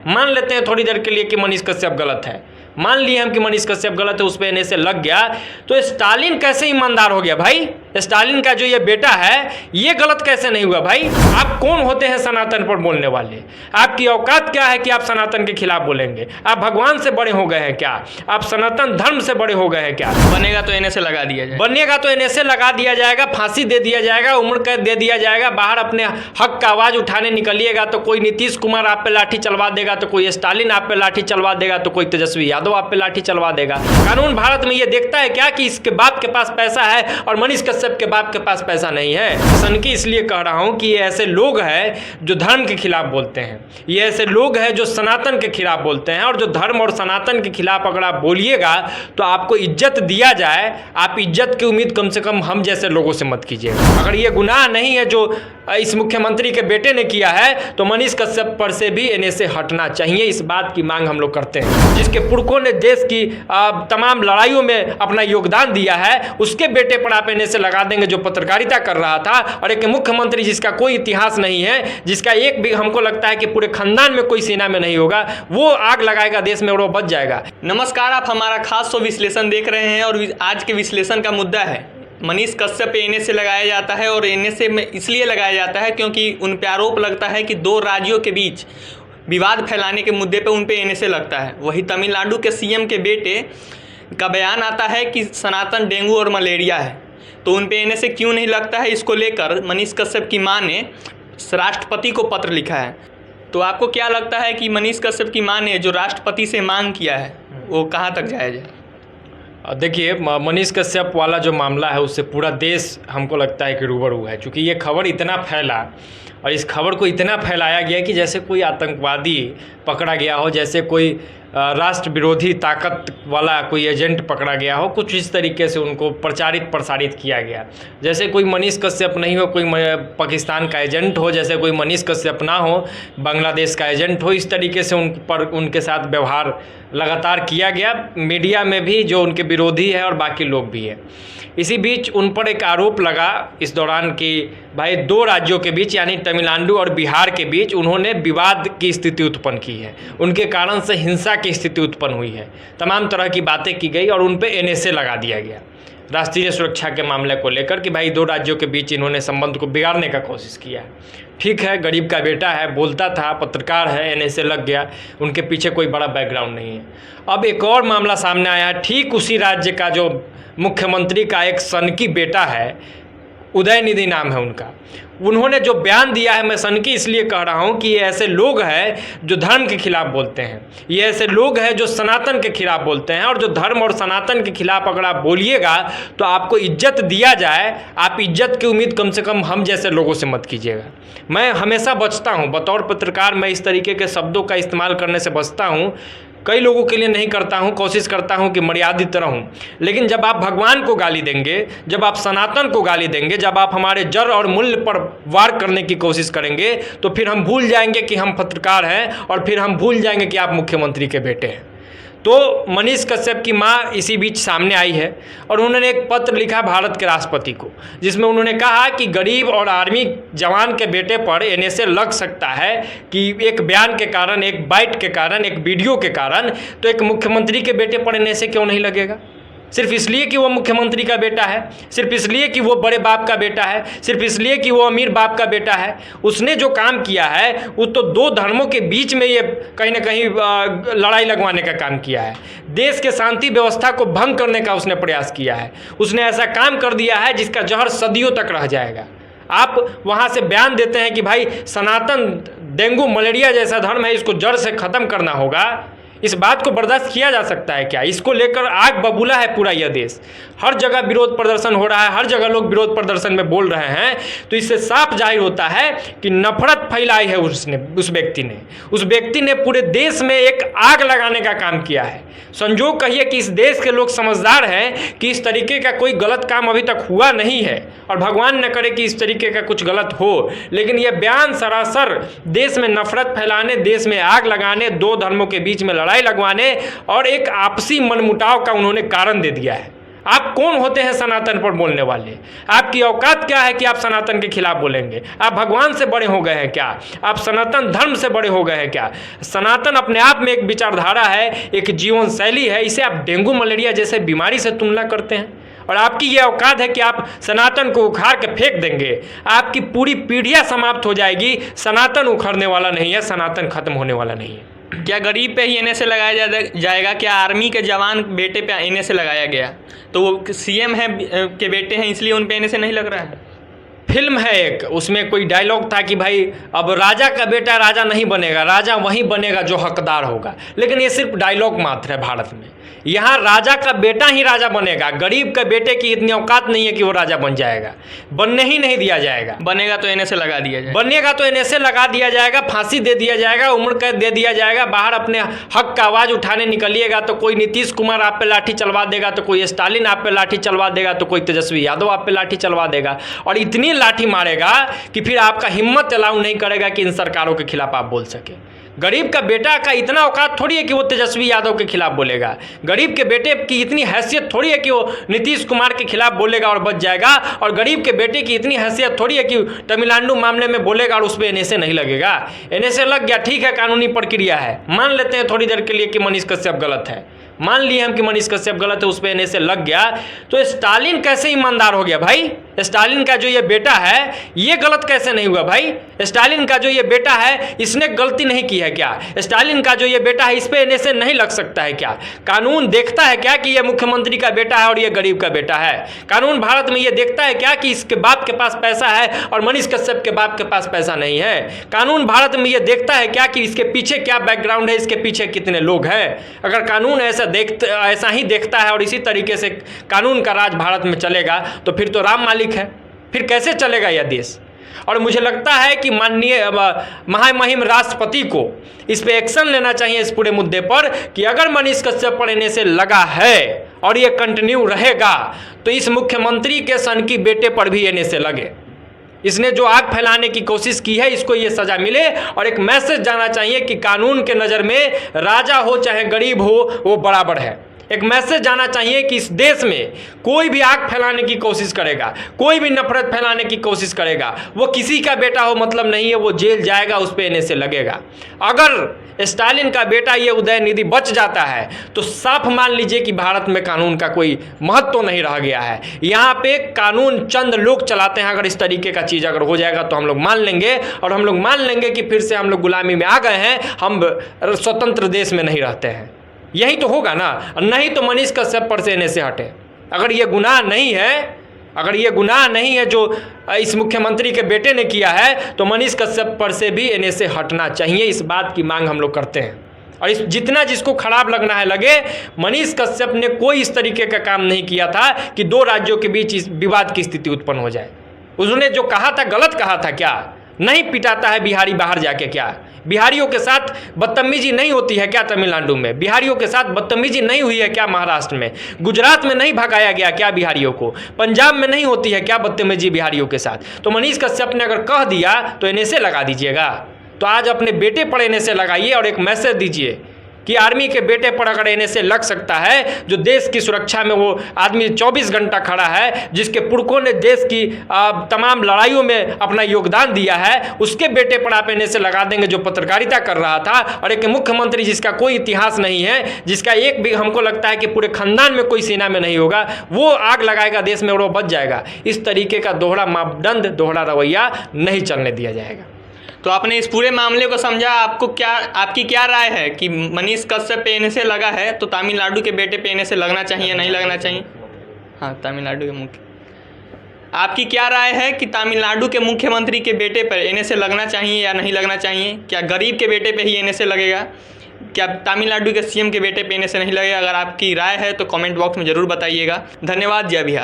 मान लेते हैं थोड़ी देर के लिए कि मनीष कश्यप गलत है, मान लिए हम कि मनीष कश्यप गलत है, उस पे एनएसए लग गया, तो स्टालिन कैसे ईमानदार हो गया भाई? स्टालिन का जो ये बेटा है ये गलत कैसे नहीं हुआ भाई? आप कौन होते हैं सनातन पर बोलने वाले? आपकी औकात क्या है कि आप सनातन के खिलाफ बोलेंगे? आप भगवान से बड़े हो गए हैं क्या? आप सनातन धर्म से बड़े हो गए हैं क्या? बनेगा तो एनएसए लगा दिया जाए, बनेगा तो एनएसए लगा दिया जाएगा, फांसी दे दिया जाएगा, उम्र कैद दे दिया जाएगा। बाहर अपने हक का आवाज उठाने निकलिएगा तो कोई नीतीश कुमार आप पे लाठी चलवा देगा, तो कोई स्टालिन आप पे लाठी चलवा देगा, तो कोई तेजस्वी यादव आप पे लाठी चलवा देगा। कानून भारत में ये देखता है क्या कि इसके बाप के पास पैसा है और मनीष कश्यप के बाप के पास पैसा नहीं है? सनकी इसलिए कह रहा हूं कि ये ऐसे लोग हैं जो धर्म के खिलाफ बोलते हैं, ये ऐसे लोग हैं जो सनातन के खिलाफ बोलते हैं, और जो धर्म और सनातन के खिलाफ अगर आप बोलिएगा तो आपको इज्जत दिया जाए, आप इज्जत की उम्मीद कम से कम हम जैसे लोगों से मत कीजिएगा। अगर ये गुनाह नहीं है जो इस मुख्यमंत्री के बेटे ने किया है तो मनीष कश्यप पर से भी एनएसए हटना चाहिए। इस बात की मांग हम लोग करते हैं। जिसके पुरखों ने देश की तमाम लड़ाइयों में अपना योगदान दिया है, उसके बेटे पर आप एनएसए लगा देंगे जो पत्रकारिता कर रहा था, और एक मुख्यमंत्री जिसका कोई इतिहास नहीं है, जिसका एक भी हमको लगता है कि पूरे खानदान में कोई सेना में नहीं होगा, वो आग लगाएगा देश में और वो बच जाएगा। नमस्कार, आप हमारा खास विश्लेषण देख रहे हैं और आज के विश्लेषण का मुद्दा है मनीष कश्यप पे एनएसए लगाया जाता है। और एनएसए में इसलिए लगाया जाता है क्योंकि उन पे आरोप लगता है कि दो राज्यों के बीच विवाद फैलाने के मुद्दे पे उन पे एनएसए लगता है। वही तमिलनाडु के सीएम के बेटे का बयान आता है कि सनातन डेंगू और मलेरिया है, तो उन पे एनएसए क्यों नहीं लगता है, इसको लेकर मनीष कश्यप की मां ने राष्ट्रपति को पत्र लिखा है। तो आपको क्या लगता है कि मनीष कश्यप की मां ने जो राष्ट्रपति से मांग किया है वो कहाँ तक जायज़ है? देखिए, मनीष कश्यप वाला जो मामला है उससे पूरा देश हमको लगता है कि रूबरू है, क्योंकि ये खबर इतना फैला और इस खबर को इतना फैलाया गया कि जैसे कोई आतंकवादी पकड़ा गया हो, जैसे कोई राष्ट्र विरोधी ताकत वाला कोई एजेंट पकड़ा गया हो, कुछ इस तरीके से उनको प्रसारित किया गया। जैसे कोई मनीष कश्यप नहीं हो, कोई पाकिस्तान का एजेंट हो, जैसे कोई मनीष कश्यप ना हो, बांग्लादेश का एजेंट हो, इस तरीके से उनके साथ व्यवहार लगातार किया गया, मीडिया में भी जो उनके विरोधी है और बाकी लोग भी है। इसी बीच उन पर एक आरोप लगा इस दौरान कि भाई दो राज्यों के बीच यानी तमिलनाडु और बिहार के बीच उन्होंने विवाद की स्थिति उत्पन्न की है, उनके कारण से हिंसा की स्थिति उत्पन्न हुई है, तमाम तरह की बातें की गई और उन पे एनएसए लगा दिया गया राष्ट्रीय सुरक्षा के मामले को लेकर कि भाई दो राज्यों के बीच इन्होंने संबंध को बिगाड़ने का कोशिश किया है। ठीक है, गरीब का बेटा है, बोलता था, पत्रकार है, एनएसए लग गया, उनके पीछे कोई बड़ा बैकग्राउंड नहीं है। अब एक और मामला सामने आया है, ठीक उसी राज्य का जो मुख्यमंत्री का एक सनकी बेटा है, उदयनिधि नाम है उनका, उन्होंने जो बयान दिया है, मैं सनकी इसलिए कह रहा हूं कि ये ऐसे लोग हैं जो धर्म के खिलाफ बोलते हैं, ये ऐसे लोग हैं जो सनातन के खिलाफ बोलते हैं, और जो धर्म और सनातन के खिलाफ अगर आप बोलिएगा तो आपको इज्जत दिया जाए, आप इज्जत की उम्मीद कम से कम हम जैसे लोगों से मत कीजिएगा। मैं हमेशा बचता हूँ, बतौर पत्रकार मैं इस तरीके के शब्दों का इस्तेमाल करने से बचता हूँ, कई लोगों के लिए नहीं करता हूं, कोशिश करता हूं कि मर्यादित रहूं। लेकिन जब आप भगवान को गाली देंगे, जब आप सनातन को गाली देंगे, जब आप हमारे जड़ और मूल्य पर वार करने की कोशिश करेंगे, तो फिर हम भूल जाएंगे कि हम पत्रकार हैं और फिर हम भूल जाएंगे कि आप मुख्यमंत्री के बेटे हैं। तो मनीष कश्यप की मां इसी बीच सामने आई है और उन्होंने एक पत्र लिखा भारत के राष्ट्रपति को, जिसमें उन्होंने कहा कि गरीब और आर्मी जवान के बेटे पर एनएसए लग सकता है कि एक बयान के कारण, एक बाइट के कारण, एक वीडियो के कारण, तो एक मुख्यमंत्री के बेटे पर एनएसए क्यों नहीं लगेगा? सिर्फ इसलिए कि वो मुख्यमंत्री का बेटा है, सिर्फ इसलिए कि वो बड़े बाप का बेटा है, सिर्फ इसलिए कि वो अमीर बाप का बेटा है। उसने जो काम किया है वो तो दो धर्मों के बीच में ये कहीं ना कहीं लड़ाई लगवाने का काम किया है, देश के शांति व्यवस्था को भंग करने का उसने प्रयास किया है। उसने ऐसा काम कर दिया है जिसका जहर सदियों तक रह जाएगा। आप वहाँ से बयान देते हैं कि भाई सनातन डेंगू मलेरिया जैसा धर्म है, इसको जड़ से ख़त्म करना होगा। इस बात को बर्दाश्त किया जा सकता है क्या? इसको लेकर आग बबूला है पूरा यह देश, हर जगह विरोध प्रदर्शन हो रहा है, हर जगह लोग विरोध प्रदर्शन में बोल रहे हैं। तो इससे साफ जाहिर होता है कि नफरत फैलाई है उस व्यक्ति ने पूरे देश में एक आग लगाने का काम किया है। संजोग कहिए कि इस देश के लोग समझदार हैं कि इस तरीके का कोई गलत काम अभी तक हुआ नहीं है, और भगवान न करे कि इस तरीके का कुछ गलत हो, लेकिन यह बयान सरासर देश में नफरत फैलाने, देश में आग लगाने, दो धर्मों के बीच में लड़ाई लगवाने और एक आपसी मनमुटाव का उन्होंने कारण दे दिया है। आप कौन होते हैं सनातन पर बोलने वाले? आपकी औकात क्या है कि आप सनातन के खिलाफ बोलेंगे? आप भगवान से बड़े हो गए हैं क्या? आप सनातन धर्म से बड़े हो गए हैं क्या? सनातन अपने आप में एक विचारधारा है, एक जीवन शैली है। इसे आप डेंगू मलेरिया जैसे बीमारी से तुलना करते हैं और आपकी ये औकात है कि आप सनातन को उखाड़ के फेंक देंगे। आपकी पूरी पीढ़ियाँ समाप्त हो जाएगी। सनातन उखड़ने वाला नहीं है, सनातन खत्म होने वाला नहीं है। क्या गरीब पे ही एनएसए लगाया जाएगा? क्या आर्मी के जवान बेटे पे एनएसए लगाया गया? तो वो सीएम है के बेटे हैं इसलिए उन पे एनएसए नहीं लग रहा है? फिल्म है एक, उसमें कोई डायलॉग था कि भाई अब राजा का बेटा राजा नहीं बनेगा, राजा वही बनेगा जो हकदार होगा। लेकिन ये सिर्फ डायलॉग मात्र है। भारत में यहाँ राजा का बेटा ही राजा बनेगा। गरीब के बेटे की इतनी औकात नहीं है कि वो राजा बन जाएगा, बनने ही नहीं दिया जाएगा। बनेगा तो एनएसए लगा दिया जाएगा, बनेगा तो एनएसए लगा दिया जाएगा, फांसी दे दिया जाएगा, उम्र कैद दे दिया जाएगा। बाहर अपने हक का आवाज़ उठाने निकलिएगा तो कोई नीतीश कुमार आप पे लाठी चलवा देगा, तो कोई स्टालिन आप पे लाठी चलवा देगा, तो कोई तेजस्वी यादव आप पे लाठी चलवा देगा। और इतनी लाठी मारेगा कि फिर आपका हिम्मत अलाउ नहीं करेगा कि इन सरकारों के खिलाफ आप बोल सके। गरीब का बेटा का इतना औकात थोड़ी है कि वो तेजस्वी यादव के खिलाफ बोलेगा। गरीब के बेटे की इतनी हैसियत थोड़ी है कि वो नीतीश कुमार के खिलाफ बोलेगा और बच जाएगा। और गरीब के बेटे की इतनी हैसियत थोड़ी है कि तमिलनाडु मामले में बोलेगा और उस पर एनएसए नहीं लगेगा। एनएसए लग गया, ठीक है, कानूनी प्रक्रिया है, मान लेते हैं थोड़ी देर के लिए कि मनीष कश्यप गलत है, मान लिए हम कि मनीष कश्यप गलत है, उस पर एनएसए लग गया। तो स्टालिन कैसे ईमानदार हो गया भाई? स्टालिन का जो ये बेटा है ये गलत कैसे नहीं हुआ भाई? स्टालिन का जो ये बेटा है इसने गलती नहीं की है क्या? स्टालिन का जो ये बेटा है इस पर एनएसए नहीं लग सकता है क्या? कानून देखता है क्या कि ये मुख्यमंत्री का बेटा है और ये गरीब का बेटा है? कानून भारत में ये देखता है क्या कि इसके बाप के पास पैसा है और मनीष कश्यप के बाप के पास पैसा नहीं है? कानून भारत में ये देखता है क्या कि इसके पीछे क्या बैकग्राउंड है, इसके पीछे कितने लोग हैं? अगर कानून ऐसा ही देखता है और इसी तरीके से कानून का राज भारत में चलेगा तो फिर तो राम मालिक है, फिर कैसे चलेगा यह देश? और मुझे लगता है कि माननीय महामहिम राष्ट्रपति को इस पे एक्शन लेना चाहिए इस पूरे मुद्दे पर कि अगर मनीष कश्यप पर एनएसए लगा है और ये कंटिन्यू रहेगा तो इस मुख्यमंत्री के सन की बेटे पर भी एनएसए लगे। इसने जो आग फैलाने की कोशिश की है इसको ये सज़ा मिले और एक मैसेज जाना चाहिए कि कानून के नज़र में राजा हो चाहे गरीब हो वो बराबर है। एक मैसेज जाना चाहिए कि इस देश में कोई भी आग फैलाने की कोशिश करेगा, कोई भी नफरत फैलाने की कोशिश करेगा, वो किसी का बेटा हो मतलब नहीं है, वो जेल जाएगा, उस पर एनएसए लगेगा। अगर स्टालिन का बेटा ये उदयनिधि बच जाता है तो साफ मान लीजिए कि भारत में कानून का कोई महत्व तो नहीं रह गया है। यहाँ पे कानून चंद लोग चलाते हैं। अगर इस तरीके का चीज़ अगर हो जाएगा तो हम लोग मान लेंगे और हम लोग मान लेंगे कि फिर से हम लोग गुलामी में आ गए हैं, हम स्वतंत्र देश में नहीं रहते हैं। यही तो होगा ना, नहीं तो मनीष कश्यप पर से एनएसए हटे। अगर ये गुनाह नहीं है, अगर ये गुनाह नहीं है जो इस मुख्यमंत्री के बेटे ने किया है तो मनीष कश्यप पर से भी एनएसए हटना चाहिए। इस बात की मांग हम लोग करते हैं और इस जितना जिसको खराब लगना है लगे। मनीष कश्यप ने कोई इस तरीके का काम नहीं किया था कि दो राज्यों के बीच इस विवाद की स्थिति उत्पन्न हो जाए। उसने जो कहा था गलत कहा था क्या? नहीं पिटाता है बिहारी बाहर जाके क्या? बिहारियों के साथ बदतमीजी नहीं होती है क्या तमिलनाडु में? बिहारियों के साथ बदतमीजी नहीं हुई है क्या महाराष्ट्र में? गुजरात में नहीं भगाया गया क्या बिहारियों को? पंजाब में नहीं होती है क्या बदतमीजी बिहारियों के साथ? तो मनीष कश्यप ने अगर कह दिया तो एनएसए लगा दीजिएगा। तो आज अपने बेटे पर एनएसए लगाइए और एक मैसेज दीजिए कि आर्मी के बेटे पर अगर एनएसए लग सकता है, जो देश की सुरक्षा में वो आदमी 24 घंटा खड़ा है, जिसके पुरखों ने देश की तमाम लड़ाइयों में अपना योगदान दिया है, उसके बेटे पर आप एनएसए लगा देंगे जो पत्रकारिता कर रहा था। और एक मुख्यमंत्री जिसका कोई इतिहास नहीं है, जिसका एक भी हमको लगता है कि पूरे खानदान में कोई सेना में नहीं होगा, वो आग लगाएगा देश में और वो बच जाएगा। इस तरीके का दोहरा मापदंड, दोहरा रवैया नहीं चलने दिया जाएगा। तो आपने इस पूरे मामले को समझा। आपकी क्या राय है कि मनीष कश्यप पे एनएसए लगा है तो तमिलनाडु के बेटे पे एनएसए लगना चाहिए या नहीं लगना चाहिए? हाँ, तमिलनाडु के आपकी क्या राय है कि तमिलनाडु के मुख्यमंत्री के बेटे पर एनएसए लगना चाहिए या नहीं लगना चाहिए? क्या गरीब के बेटे पे ही एनएसए लगेगा? क्या तमिलनाडु के सीएम के बेटे पे एनएसए नहीं लगेगा? अगर आपकी राय है तो कमेंट बॉक्स में ज़रूर बताइएगा। धन्यवाद। जय बिहार।